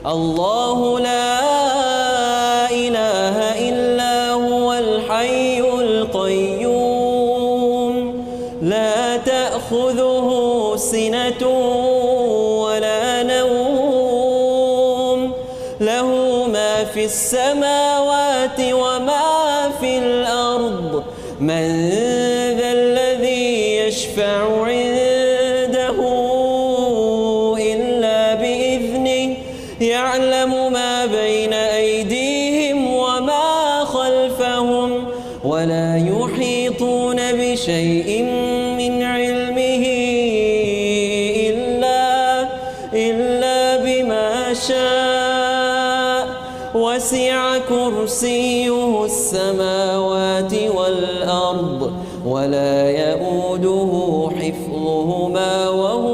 الله لا إله إلا هو الحي القيوم لا تأخذه سنة ولا نوم له ما في السماوات وما في الأرض من ذا الذي يشفع عنده إلا بإذنه يعلم ما بين أيديهم وما خلفهم ولا يحيطون بشيء من علمه إلا بما شاء وسع كرسيه السماوات والأرض ولا يؤوده حفظهما وهو